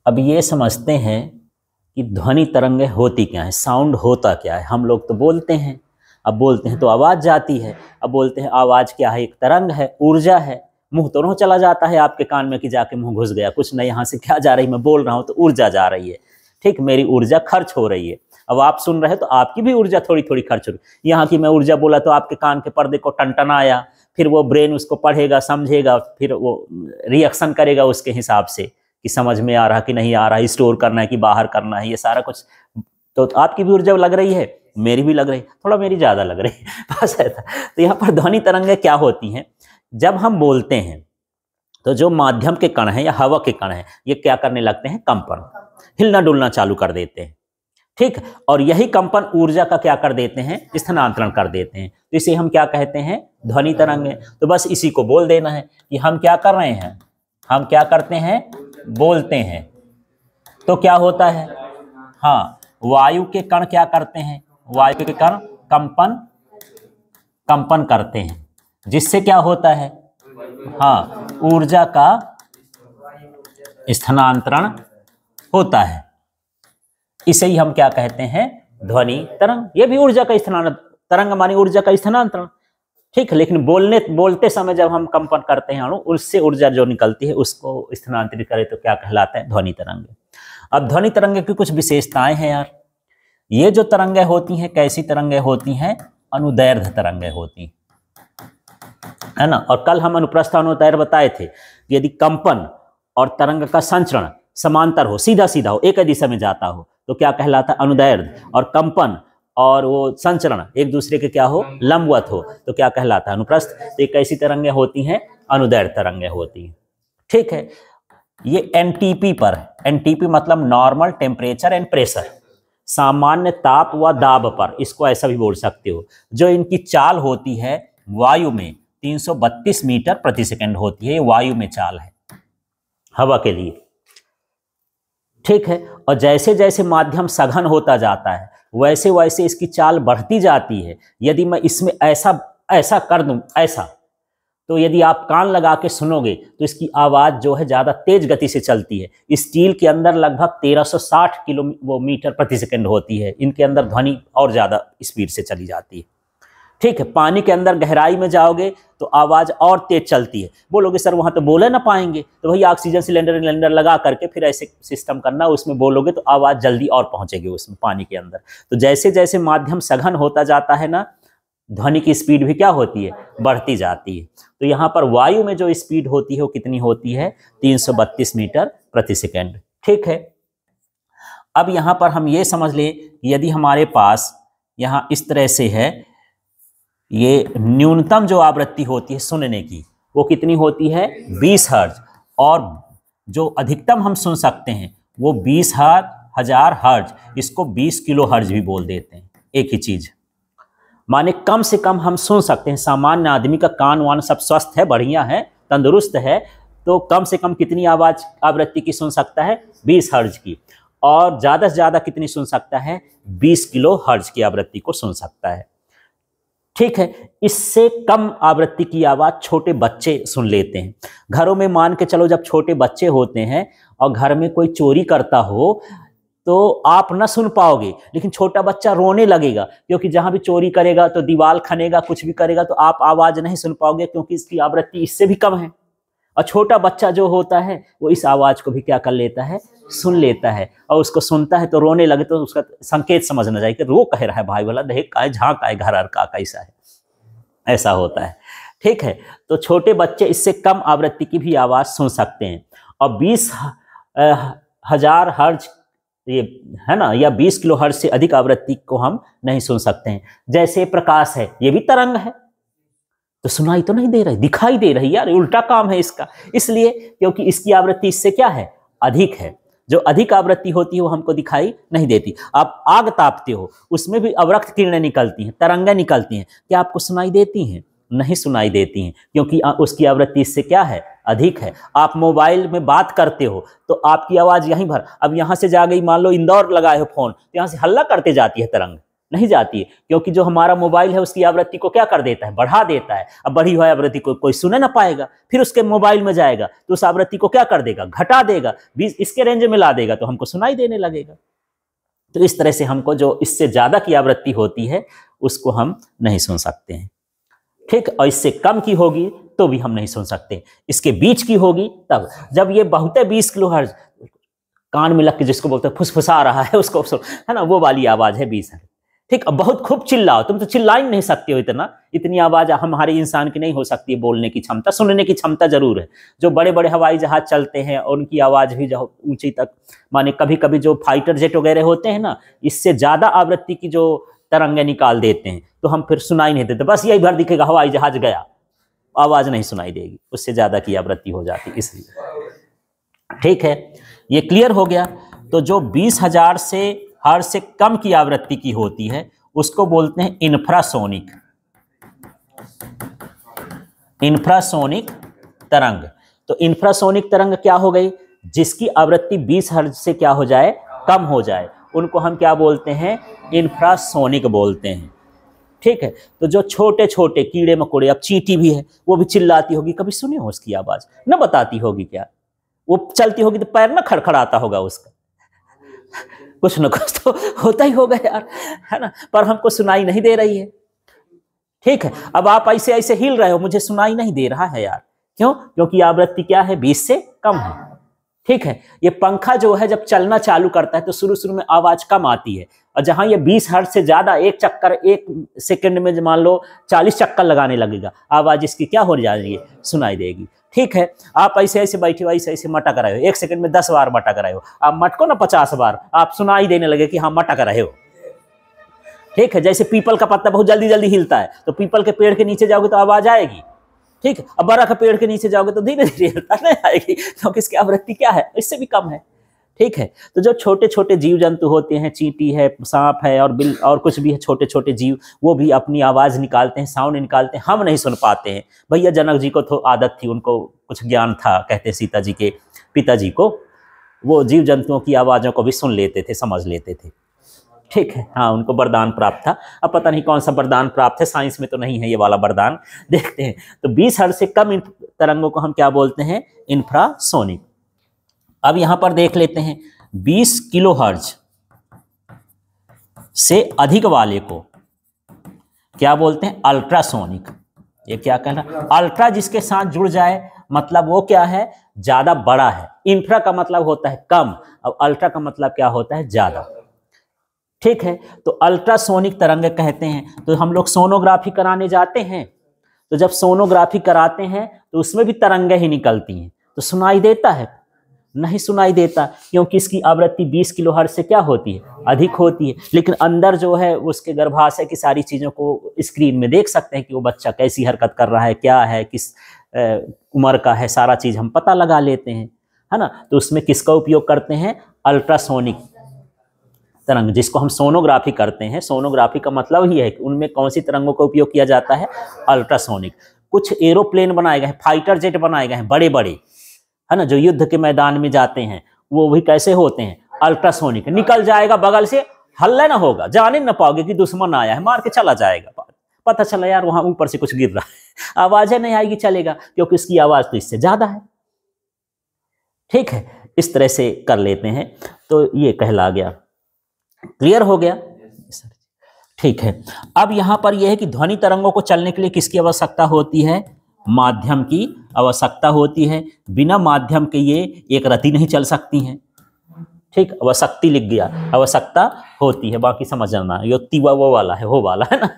अब ये समझते हैं कि ध्वनि तरंगें होती क्या है, साउंड होता क्या है। हम लोग तो बोलते हैं, अब बोलते हैं तो आवाज़ जाती है। अब बोलते हैं आवाज़ क्या है, एक तरंग है, ऊर्जा है। मुंह तो नहीं चला जाता है आपके कान में कि जाके मुंह घुस गया, कुछ नहीं, यहाँ से क्या जा रही, मैं बोल रहा हूँ तो ऊर्जा जा रही है। ठीक, मेरी ऊर्जा खर्च हो रही है। अब आप सुन रहे हो तो आपकी भी ऊर्जा थोड़ी थोड़ी खर्च हो रही है। यहाँ की मैं ऊर्जा बोला तो आपके कान के पर्दे को टनटनाया, फिर वो ब्रेन उसको पढ़ेगा, समझेगा, फिर वो रिएक्शन करेगा उसके हिसाब से कि समझ में आ रहा कि नहीं आ रहा, स्टोर करना है कि बाहर करना है, ये सारा कुछ। तो आपकी भी ऊर्जा लग रही है, मेरी भी लग रही है, थोड़ा मेरी ज़्यादा लग रही है बस ऐसा। तो यहाँ पर ध्वनि तरंगें क्या होती हैं, जब हम बोलते हैं तो जो माध्यम के कण हैं या हवा के कण हैं, ये क्या करने लगते हैं, कंपन, हिलना डुलना चालू कर देते हैं। ठीक, और यही कंपन ऊर्जा का क्या कर देते हैं, स्थानांतरण कर देते हैं। तो इसे हम क्या कहते हैं, ध्वनि तरंगें। तो बस इसी को बोल देना है कि हम क्या कर रहे हैं, हम क्या करते हैं, बोलते हैं तो क्या होता है, हाँ, वायु के कण क्या करते हैं, वायु के कण कंपन करते हैं, जिससे क्या होता है, हाँ, ऊर्जा का स्थानांतरण होता है। इसे ही हम क्या कहते हैं, ध्वनि तरंग। ये भी ऊर्जा का स्थानांतरण, तरंग मानी ऊर्जा का स्थानांतरण। ठीक है, लेकिन बोलते समय जब हम कंपन करते हैं अणु, उससे ऊर्जा जो निकलती है उसको स्थानांतरित करें तो क्या कहलाता है, ध्वनि तरंग। अब ध्वनि तरंग की कुछ विशेषताएं हैं यार। ये जो तरंगें होती हैं, कैसी तरंगें होती हैं, अनुदैर्ध्य तरंगें होती है ना। और कल हम अनुप्रस्थ अनुदैर्ध्य बताए थे कि यदि कंपन और तरंग का संचरण समांतर हो, सीधा सीधा हो, एक दिशा में जाता हो तो क्या कहलाता है, अनुदैर्ध्य। और कंपन और वो संचरण एक दूसरे के क्या हो, लंबवत हो तो क्या कहलाता है, अनुप्रस्थ। तो ये कैसी तरंगें होती हैं, अनुदैर्ध्य तरंगें होती हैं। ठीक है, ये एनटीपी पर है। एनटीपी मतलब नॉर्मल टेम्परेचर एंड प्रेशर, सामान्य ताप व दाब पर, इसको ऐसा भी बोल सकते हो। जो इनकी चाल होती है वायु में 332 मीटर प्रति सेकंड होती है। ये वायु में चाल है हवा के लिए। ठीक है, और जैसे जैसे माध्यम सघन होता जाता है वैसे वैसे इसकी चाल बढ़ती जाती है। यदि मैं इसमें ऐसा ऐसा कर दूं, ऐसा, तो यदि आप कान लगा के सुनोगे तो इसकी आवाज़ जो है ज़्यादा तेज गति से चलती है। स्टील के अंदर लगभग 1360 किलोमीटर प्रति सेकंड होती है, इनके अंदर ध्वनि और ज़्यादा स्पीड से चली जाती है। ठीक है, पानी के अंदर गहराई में जाओगे तो आवाज़ और तेज चलती है। बोलोगे सर वहाँ तो बोले ना पाएंगे, तो भैया ऑक्सीजन सिलेंडर लगा करके फिर ऐसे सिस्टम करना, उसमें बोलोगे तो आवाज़ जल्दी और पहुँचेगी उसमें पानी के अंदर। तो जैसे जैसे माध्यम सघन होता जाता है ना, ध्वनि की स्पीड भी क्या होती है, बढ़ती जाती है। तो यहाँ पर वायु में जो स्पीड होती है वो कितनी होती है, 332 मीटर प्रति सेकेंड। ठीक है, अब यहाँ पर हम ये समझ लें, यदि हमारे पास यहाँ इस तरह से है, ये न्यूनतम जो आवृत्ति होती है सुनने की वो कितनी होती है, 20 हर्ट्ज, और जो अधिकतम हम सुन सकते हैं वो 20,000 हर्ट्ज। इसको 20 किलो हर्ट्ज भी बोल देते हैं, एक ही चीज़। माने कम से कम हम सुन सकते हैं, सामान्य आदमी का कान वान सब स्वस्थ है, बढ़िया है, तंदुरुस्त है, तो कम से कम कितनी आवाज़ आवृत्ति की सुन सकता है, 20 हर्ट्ज की। और ज़्यादा से ज़्यादा कितनी सुन सकता है, 20 किलो हर्ट्ज की आवृत्ति को सुन सकता है। ठीक है, इससे कम आवृत्ति की आवाज़ छोटे बच्चे सुन लेते हैं। घरों में मान के चलो, जब छोटे बच्चे होते हैं और घर में कोई चोरी करता हो तो आप न सुन पाओगे, लेकिन छोटा बच्चा रोने लगेगा, क्योंकि जहां भी चोरी करेगा तो दीवार खनेगा, कुछ भी करेगा, तो आप आवाज नहीं सुन पाओगे क्योंकि इसकी आवृत्ति इससे भी कम है। और छोटा बच्चा जो होता है वो इस आवाज को भी क्या कर लेता है, सुन लेता है, और उसको सुनता है तो रोने लगे तो उसका संकेत समझना चाहिए कि रो कह रहा है भाई वाला, देख का झाँक आए घर हर का कैसा है, ऐसा होता है। ठीक है, तो छोटे बच्चे इससे कम आवृत्ति की भी आवाज सुन सकते हैं। और 20,000 हर्ट्ज ये है ना, या 20 किलो हर्ट्ज से अधिक आवृत्ति को हम नहीं सुन सकते हैं। जैसे प्रकाश है, ये भी तरंग है, तो सुनाई तो नहीं दे रही, दिखाई दे रही यार, उल्टा काम है इसका। इसलिए क्योंकि इसकी आवृत्ति इससे क्या है, अधिक है। जो अधिक आवृत्ति होती है वो हमको दिखाई नहीं देती। आप आग तापते हो, उसमें भी अवरक्त किरणें निकलती हैं, तरंगें निकलती हैं, क्या आपको सुनाई देती हैं? नहीं सुनाई देती हैं, क्योंकि उसकी आवृत्ति इससे क्या है, अधिक है। आप मोबाइल में बात करते हो तो आपकी आवाज़ यहीं भर, अब यहाँ से जा गई, मान लो इंदौर लगाए हो फोन, तो यहाँ से हल्ला करते जाती है तरंग, नहीं जाती है, क्योंकि जो हमारा मोबाइल है उसकी आवृत्ति को क्या कर देता है, बढ़ा देता है। अब बढ़ी हुई आवृत्ति को कोई सुने ना पाएगा, फिर उसके मोबाइल में जाएगा तो उस आवृत्ति को क्या कर देगा, घटा देगा, 20 इसके रेंज में ला देगा तो हमको सुनाई देने लगेगा। तो इस तरह से हमको जो इससे ज्यादा की आवृत्ति होती है उसको हम नहीं सुन सकते हैं, ठीक। और इससे कम की होगी तो भी हम नहीं सुन सकते, इसके बीच की होगी तब, जब ये बहुत 20 किलोहर्ट्ज कान में लग के जिसको बोलते हैं फुसफुसा रहा है उसको, है ना, वो वाली आवाज है 20 हर्ट्ज, ठीक। अब बहुत खूब चिल्लाओ, तुम तो चिल्ला ही नहीं सकते हो इतनी आवाज हमारे इंसान की नहीं हो सकती है। बोलने की क्षमता, सुनने की क्षमता जरूर है। जो बड़े बड़े हवाई जहाज चलते हैं और उनकी आवाज भी जो ऊंची तक, माने कभी कभी जो फाइटर जेट वगैरह होते हैं ना, इससे ज्यादा आवृत्ति की जो तरंगे निकाल देते हैं तो हम फिर सुनाई नहीं देते, बस यही भर दिखेगा हवाई जहाज गया, आवाज नहीं सुनाई देगी, उससे ज्यादा की आवृत्ति हो जाती, इसलिए, ठीक है। ये क्लियर हो गया। तो जो 20,000 से हर्ट्ज से कम की आवृत्ति की होती है उसको बोलते हैं इंफ्रासोनिक, इंफ्रासोनिक तरंग। तो इंफ्रासोनिक तरंग क्या हो गई, जिसकी आवृत्ति 20 हर्ट्ज से क्या हो जाए, कम हो जाए, उनको हम क्या बोलते हैं, इंफ्रासोनिक बोलते हैं, ठीक है। तो जो छोटे छोटे कीड़े मकोड़े, अब चींटी भी है, वो भी चिल्लाती होगी, कभी सुनी हो उसकी आवाज, न बताती होगी क्या, वो चलती होगी तो पैर ना खड़खड़ाता होगा उसका, कुछ न कुछ तो होता ही होगा यार, है ना, पर हमको सुनाई नहीं दे रही है, ठीक है। अब आप ऐसे ऐसे हिल रहे हो, मुझे सुनाई नहीं दे रहा है यार, क्यों, क्योंकि आवृत्ति क्या है, 20 से कम है, ठीक है। ये पंखा जो है जब चलना चालू करता है तो शुरू शुरू में आवाज कम आती है, और जहां ये 20 हर्ट्ज से ज्यादा, एक चक्कर 1 सेकंड में मान लो 40 चक्कर लगाने लगेगा, आवाज इसकी क्या हो जाएगी, सुनाई देगी, ठीक है। आप ऐसे ऐसे बैठे हो, ऐसे ऐसे मटक रहे हो, 1 सेकंड में 10 बार मटक रहे हो, आप मटको ना 50 बार, आप सुनाई देने लगे कि हाँ मटक रहे हो, ठीक है। जैसे पीपल का पत्ता बहुत जल्दी जल्दी हिलता है, तो पीपल के पेड़ के नीचे जाओगे तो आवाज आएगी, ठीक है। अब बड़ा के पेड़ के नीचे जाओगे तो धीरे धीरे हिलता नहीं आएगी, क्योंकि इसकी आवृत्ति क्या है, इससे भी कम है, ठीक है। तो जो छोटे छोटे जीव जंतु होते हैं, चींटी है, सांप है और बिल और कुछ भी है, छोटे छोटे जीव, वो भी अपनी आवाज निकालते हैं, साउंड निकालते हैं, हम नहीं सुन पाते हैं। भैया जनक जी को तो आदत थी, उनको कुछ ज्ञान था, कहते हैं सीता जी के पिताजी को, वो जीव जंतुओं की आवाज़ों को भी सुन लेते थे, समझ लेते थे, ठीक है। हाँ, उनको वरदान प्राप्त था, अब पता नहीं कौन सा वरदान प्राप्त है, साइंस में तो नहीं है ये वाला वरदान, देखते हैं। तो 20 हर्ट्ज से कम तरंगों को हम क्या बोलते हैं, इंफ्रासोनिक। अब यहां पर देख लेते हैं, 20 किलो हर्ट्ज से अधिक वाले को क्या बोलते हैं, अल्ट्रासोनिक। ये क्या कहना, अल्ट्रा जिसके साथ जुड़ जाए मतलब वो क्या है, ज्यादा बड़ा है। इंफ्रा का मतलब होता है कम, अब अल्ट्रा का मतलब क्या होता है, ज्यादा, ठीक है। तो अल्ट्रासोनिक तरंग कहते हैं। तो हम लोग सोनोग्राफी कराने जाते हैं, तो जब सोनोग्राफी कराते हैं तो उसमें भी तरंगें ही निकलती हैं, तो सुनाई देता है, नहीं सुनाई देता, क्योंकि इसकी आवृत्ति 20 किलो हर्ट्ज से क्या होती है, अधिक होती है। लेकिन अंदर जो है उसके गर्भाशय की सारी चीज़ों को स्क्रीन में देख सकते हैं कि वो बच्चा कैसी हरकत कर रहा है, क्या है, किस उम्र का है, सारा चीज़ हम पता लगा लेते हैं, है ना। तो उसमें किसका उपयोग करते हैं, अल्ट्रासोनिक तरंग, जिसको हम सोनोग्राफी करते हैं। सोनोग्राफी का मतलब ही है कि उनमें कौन सी तरंगों का उपयोग किया जाता है, अल्ट्रासोनिक। कुछ एरोप्लेन बनाए गए हैं, फाइटर जेट बनाए गए हैं बड़े बड़े, है ना, जो युद्ध के मैदान में जाते हैं, वो भी कैसे होते हैं, अल्ट्रासोनिक। निकल जाएगा बगल से, हल्ला ना होगा, जाने ना पाओगे कि दुश्मन आया है, मार के चला जाएगा, पता चला यार वहां ऊपर से कुछ गिर रहा है, आवाजें नहीं आएगी, चलेगा, क्योंकि उसकी आवाज तो इससे ज्यादा है, ठीक है। इस तरह से कर लेते हैं, तो ये कहला गया, क्लियर हो गया, ठीक है। अब यहां पर यह है कि ध्वनि तरंगों को चलने के लिए किसकी आवश्यकता होती है, माध्यम की आवश्यकता होती है। बिना माध्यम के ये एक रति नहीं चल सकती हैं, ठीक। आवश्यकता लिख गया, आवश्यकता होती है, बाकी समझना, यो तीवा वो वाला है, हो वाला है ना।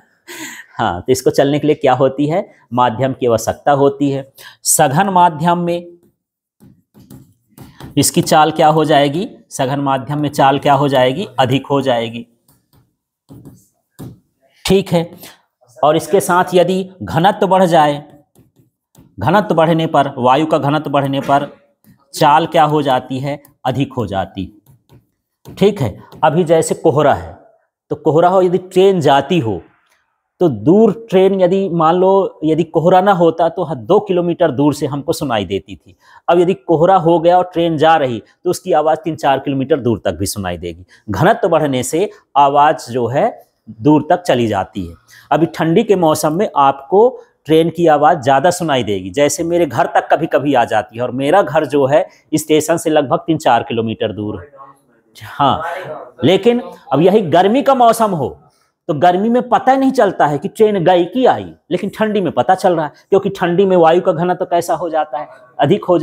हाँ, तो इसको चलने के लिए क्या होती है, माध्यम की आवश्यकता होती है। सघन माध्यम में इसकी चाल क्या हो जाएगी, सघन माध्यम में चाल क्या हो जाएगी, अधिक हो जाएगी, ठीक है। और इसके साथ यदि घनत्व बढ़ जाए, घनत्व बढ़ने पर, वायु का घनत्व बढ़ने पर चाल क्या हो जाती है, अधिक हो जाती, ठीक है। अभी जैसे कोहरा है, तो कोहरा हो, यदि ट्रेन जाती हो तो दूर ट्रेन, यदि मान लो यदि कोहरा ना होता तो 2 किलोमीटर दूर से हमको सुनाई देती थी। अब यदि कोहरा हो गया और ट्रेन जा रही तो उसकी आवाज़ 3-4 किलोमीटर दूर तक भी सुनाई देगी। घनत्व बढ़ने से आवाज़ जो है दूर तक चली जाती है। अभी ठंडी के मौसम में आपको ट्रेन की आवाज़ ज़्यादा सुनाई देगी, जैसे मेरे घर तक कभी कभी आ जाती है, और मेरा घर जो है स्टेशन से लगभग 3-4 किलोमीटर दूर है। हाँ, लेकिन अब यही गर्मी का मौसम हो तो गर्मी में पता ही नहीं चलता है कि ट्रेन गई कि आई, लेकिन ठंडी में पता चल रहा है, क्योंकि ठंडी में वायु का घनत्व कैसा हो जाता है, अधिक हो